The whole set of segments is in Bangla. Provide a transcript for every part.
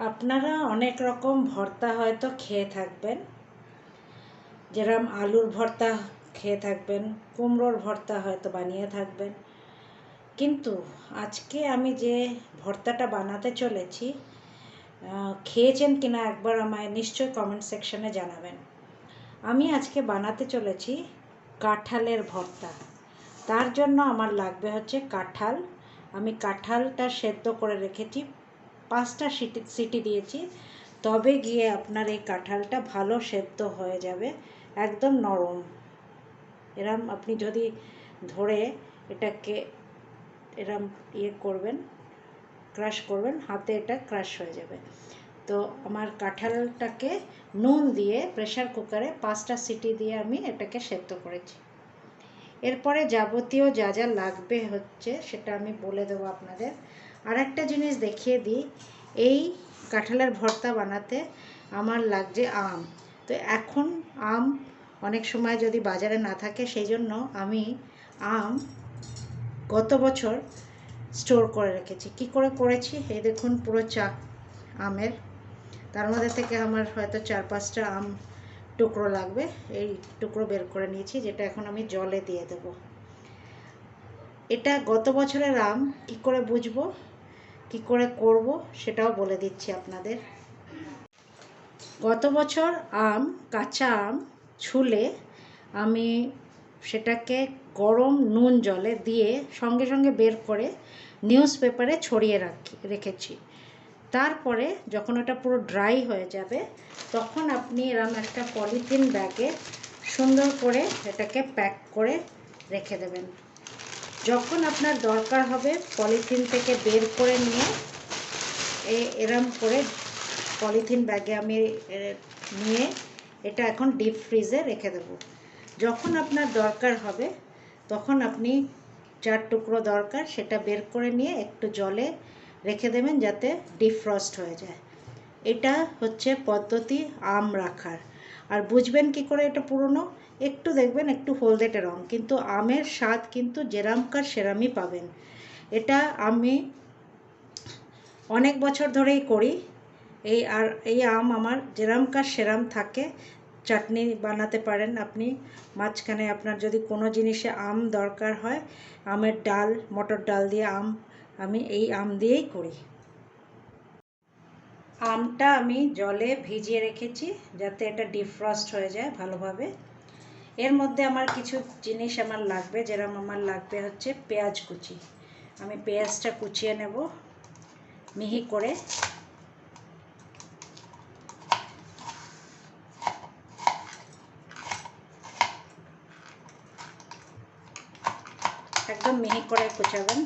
আপনারা অনেক রকম ভর্তা হয়তো খেয়ে থাকবেন, যেরকম আলুর ভর্তা খেয়ে থাকবেন, কুমড়োর ভর্তা হয়তো বানিয়ে থাকবেন। কিন্তু আজকে আমি যে ভর্তাটা বানাতে চলেছি, খেয়েছেন কিনা একবার আমায় নিশ্চয় কমেন্ট সেকশনে জানাবেন। আমি আজকে বানাতে চলেছি কাঁঠালের ভর্তা। তার জন্য আমার লাগবে হচ্ছে কাঁঠাল। আমি কাঁঠালটা সেদ্ধ করে রেখেছি, 5টা সিটি দিয়েছি, তবে গিয়ে আপনার এই কাঁঠালটা ভালো সেদ্ধ হয়ে যাবে, একদম নরম। এরম আপনি যদি ধরে এটাকে এরম করবেন, ক্রাশ করবেন, হাতে এটা ক্রাশ হয়ে যাবে। তো আমার কাঁঠালটাকে নুন দিয়ে প্রেসার কুকারে 5টা সিটি দিয়ে আমি এটাকে সেদ্ধ করেছি। এরপরে যাবতীয় যা যা লাগবে হচ্ছে সেটা আমি বলে দেবো আপনাদের। আর একটা জিনিস দেখিয়ে দিই, এই কাঁঠালের ভর্তা বানাতে আমার লাগছে আম। তো এখন আম অনেক সময় যদি বাজারে না থাকে, সেই জন্য আমি আম গত বছর স্টোর করে রেখেছি। কি করে করেছি, এই দেখুন পুরো চাক আমের, তার মধ্যে থেকে আমার হয়তো 4-5টা আম টুকরো লাগবে। এই টুকরো বের করে নিয়েছি, যেটা এখন আমি জলে দিয়ে দেব। এটা গত বছরের আম, কি করে বুঝবো, কি করে করব সেটাও বলে দিচ্ছি আপনাদের। গত বছর আম, কাঁচা আম ছুলে আমি সেটাকে গরম নুন জলে দিয়ে সঙ্গে সঙ্গে বের করে নিউজ পেপারে ছড়িয়ে রেখেছি। তারপরে যখন ওটা পুরো ড্রাই হয়ে যাবে, তখন আপনি এরকম একটা পলিথিন ব্যাগে সুন্দর করে এটাকে প্যাক করে রেখে দেবেন। যখন আপনার দরকার হবে পলিথিন থেকে বের করে নিয়ে এরম করে পলিথিন ব্যাগে আমি নিয়ে এটা এখন ডিপ ফ্রিজে রেখে দেবো। যখন আপনার দরকার হবে তখন আপনি 4 টুকরো দরকার সেটা বের করে নিয়ে একটু জলে রেখে দেবেন, যাতে ডিফ্রস্ট হয়ে যায়। এটা হচ্ছে পদ্ধতি আম রাখার। আর বুঝবেন কি করে এটা পুরনো, একটু দেখবেন একটু হলদেটে রং, কিন্তু আমের স্বাদ কিন্তু যেরামকার সেরামই পাবেন। এটা আমি অনেক বছর ধরেই করি। এই আম আমার যেরামকার সেরাম থাকে। চাটনি বানাতে পারেন আপনি, মাঝখানে আপনার যদি কোনো জিনিসে আম দরকার হয়, আমের ডাল, মটর ডাল দিয়ে আমি এই আম দিয়েই করি। আমটা আমি জলে ভিজিয়ে রেখেছি যাতে এটা ডিফ্রস্ট হয়ে যায় ভালোভাবে। এর মধ্যে আমার কিছু জিনিস আমার লাগবে, যেরকম আমার লাগবে হচ্ছে পেঁয়াজ কুচি। আমি পেঁয়াজটা কুচিয়ে নেব মিহি করে। একদম মিহি করে কুচাবেন।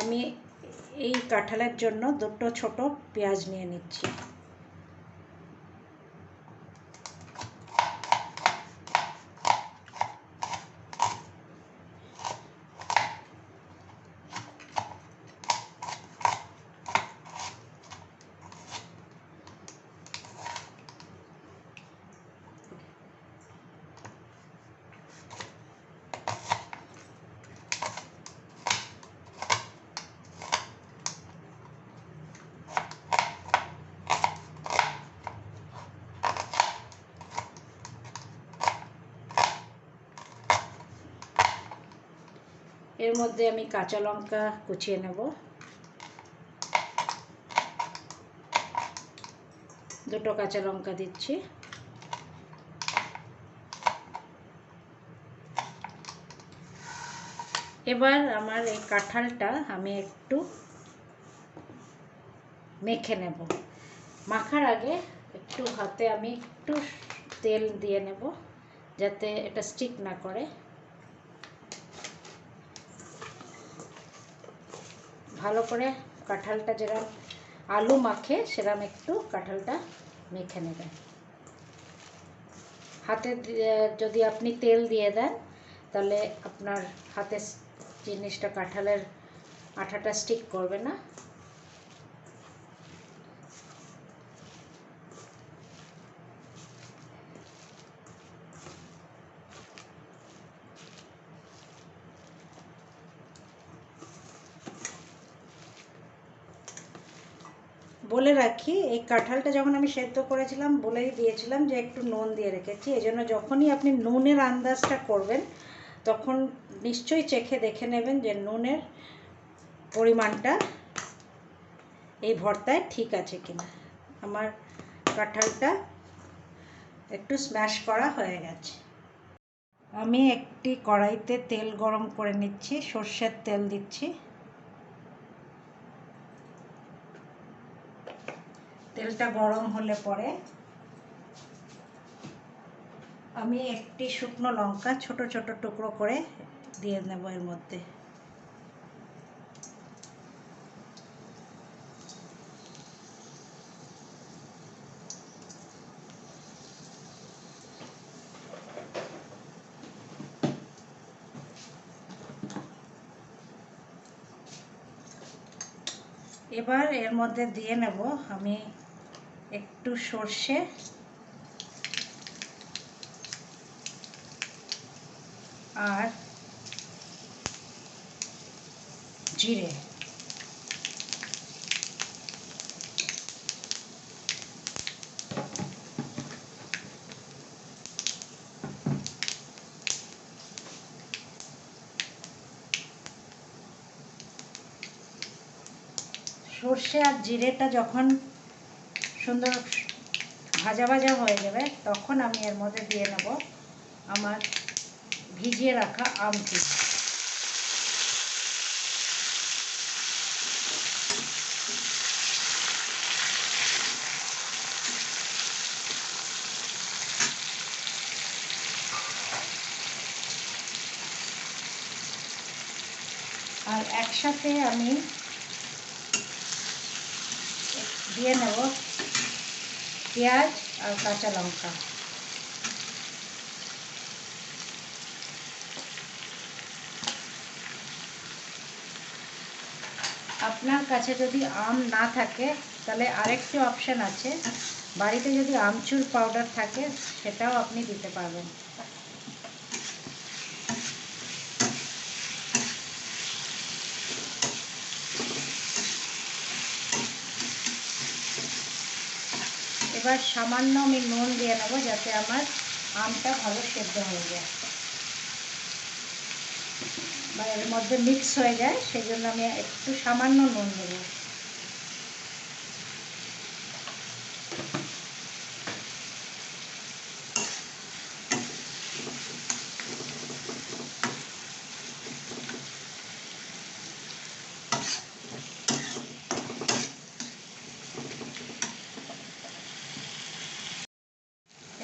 আমি এই কাঁঠালের জন্য 2টো ছোট পেঁয়াজ নিয়ে নিচ্ছি। এর মধ্যে আমি কাঁচা লঙ্কা কুচিয়ে নেব, 2টো কাঁচা লঙ্কা দিচ্ছি। এবার আমার এই কাঁঠালটা আমি একটু মেখে নেব। মাখার আগে একটু হাতে আমি একটু তেল দিয়ে নেব, যাতে এটা স্টিক না করে। ভালো করে কাঁঠালটা যেরকম আলু মাখে সেরকম একটু কাঁঠালটা মেখে নেবেন। হাতে যদি আপনি তেল দিয়ে দেন, তাহলে আপনার হাতে জিনিসটা, কাঁঠালের আঠাটা স্টিক করবে না। বলে রাখি, এই কাঁঠালটা যখন আমি সেদ্ধ করেছিলাম বলেই দিয়েছিলাম যে একটু নুন দিয়ে রেখেছি। এই জন্য যখনই আপনি নুনের আন্দাজটা করবেন তখন নিশ্চয়ই চেখে দেখে নেবেন যে নুনের পরিমাণটা এই ভর্তায় ঠিক আছে কিনা। আমার কাঁঠালটা একটু স্ম্যাশ করা হয়ে গেছে। আমি একটি কড়াইতে তেল গরম করে নিচ্ছি, সর্ষের তেল দিচ্ছি। তেলটা গরম হলে পরে আমি একটি শুকনো লঙ্কা ছোট ছোট টুকরো করে দিয়ে নেব এর মধ্যে। এবার এর মধ্যে দিয়ে নেব আমি একটু সর্ষে আর জিরে। সর্ষে আর জিরেটা যখন সুন্দর ভাজা ভাজা হয়ে যাবে তখন আমি এর মধ্যে দিয়ে নেব আমার ভিজিয়ে রাখা আমচুর। আর একসাথে আমি দিয়ে নেব পেঁয়াজ আর কাঁচা লঙ্কা। আপনার কাছে যদি আম না থাকে তাহলে আরেকটি অপশান আছে, বাড়িতে যদি আমচুর পাউডার থাকে সেটাও আপনি দিতে পারবেন। এবার সামান্য আমি নুন দিয়ে নেব যাতে আমার আমটা ভালো সেদ্ধ হয়ে যায় বা এর মধ্যে মিক্স হয়ে যায়, সেই জন্য আমি একটু সামান্য নুন দেব।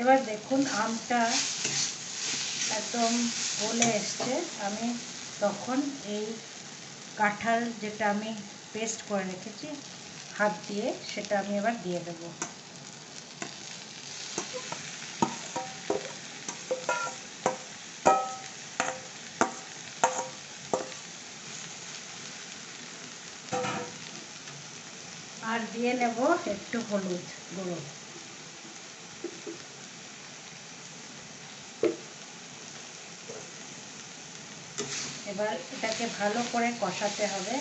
এবার দেখুন আমটা একদম গলে এসছে। আমি তখন এই কাঁঠাল যেটা আমি পেস্ট করে রেখেছি হাত দিয়ে সেটা আমি এবার দিয়ে দেবো। আর দিয়ে নেব একটু হলুদ গুঁড়ো। এবার এটাকে ভালো করে কষাতে হবে,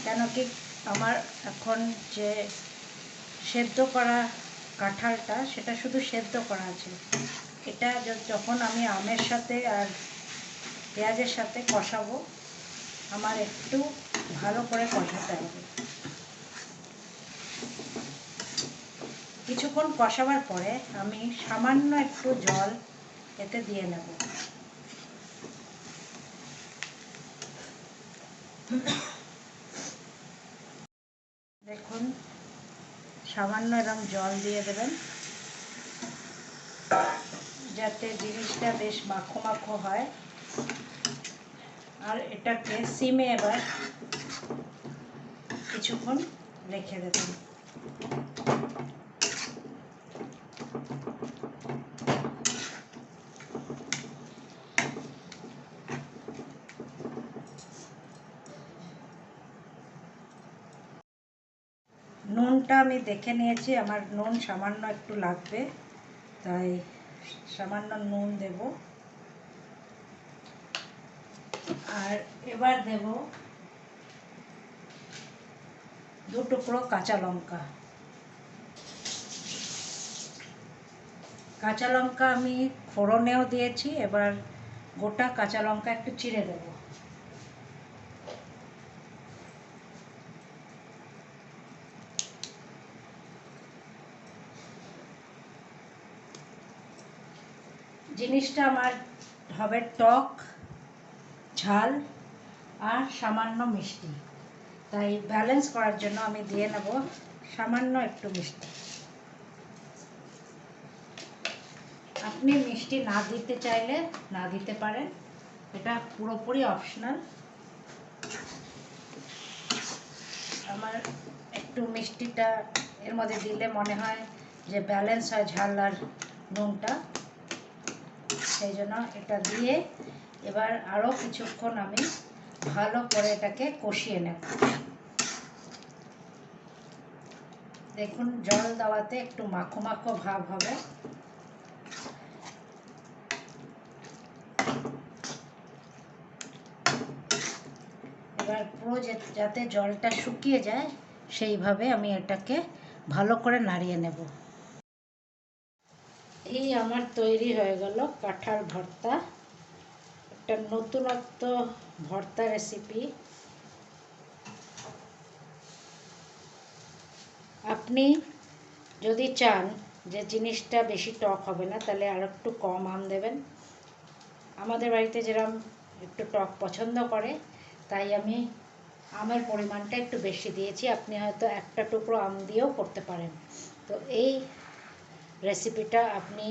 কেন কি আমার এখন যে সেদ্ধ করা কাঁঠালটা সেটা শুধু সেদ্ধ করা আছে। এটা যখন আমি আমের সাথে আর পেঁয়াজের সাথে কষাবো আমার একটু ভালো করে কষাতে হবে। কিছুক্ষণ কষাবার পরে আমি সামান্য একটু জল এতে দিয়ে নেব। দেখুন সামান্য এরকম জল দিয়ে দেবেন যাতে জিনিসটা বেশ মাখো মাখো হয়। আর এটাকে সিমে এবার কিছুক্ষণ রেখে দেবেন। নুনটা আমি দেখে নিয়েছি, আমার নুন সামান্য একটু লাগবে, তাই সামান্য নুন দেব। আর এবার দেব 2 টুকরো কাঁচা লঙ্কা। কাঁচা লঙ্কা আমি ফোড়নেও দিয়েছি, এবার গোটা কাঁচা লঙ্কা একটু চিড়ে দেব। জিনিসটা আমার হবে টক, ঝাল আর সামান্য মিষ্টি, তাই ব্যালেন্স করার জন্য আমি দিয়ে নেব সামান্য একটু মিষ্টি। আপনি মিষ্টি না দিতে চাইলে না দিতে পারেন, এটা পুরোপুরি অপশনাল। আমার একটু মিষ্টিটা এর মধ্যে দিলে মনে হয় যে ব্যালেন্স হয় ঝাল আর নুনটা, সেই জন্য এটা দিয়ে এবার আরও কিছুক্ষণ আমি ভালো করে এটাকে কষিয়ে নেব। দেখুন জল দেওয়াতে একটু মাখো মাখো ভাব হবে। এবার পুরো যাতে জলটা শুকিয়ে যায় সেইভাবে আমি এটাকে ভালো করে নাড়িয়ে নেব। এই আমার তৈরি হয়ে গেল কাঁঠাল ভর্তা, একটা নতুনত্ব ভর্তা রেসিপি। আপনি যদি চান যে জিনিসটা বেশি টক হবে না, তাহলে আর একটু কম আম দেবেন। আমাদের বাড়িতে যেরকম একটু টক পছন্দ করে, তাই আমি আমের পরিমাণটা একটু বেশি দিয়েছি। আপনি হয়তো একটা টুকরো আম দিয়েও করতে পারেন। তো এই রেসিপিটা আপনি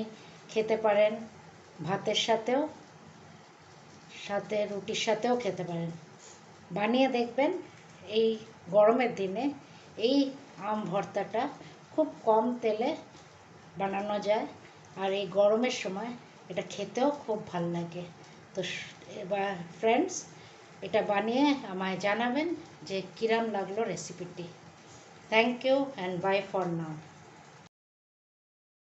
খেতে পারেন ভাতের সাথেও, সাথে রুটির সাথেও খেতে পারেন। বানিয়ে দেখবেন, এই গরমের দিনে এই আম ভর্তাটা খুব কম তেলে বানানো যায়, আর এই গরমের সময় এটা খেতেও খুব ভাল লাগে। তো এবার ফ্রেন্ডস, এটা বানিয়ে আমায় জানাবেন যে কিরম লাগলো রেসিপিটি। Thank you and bye for now.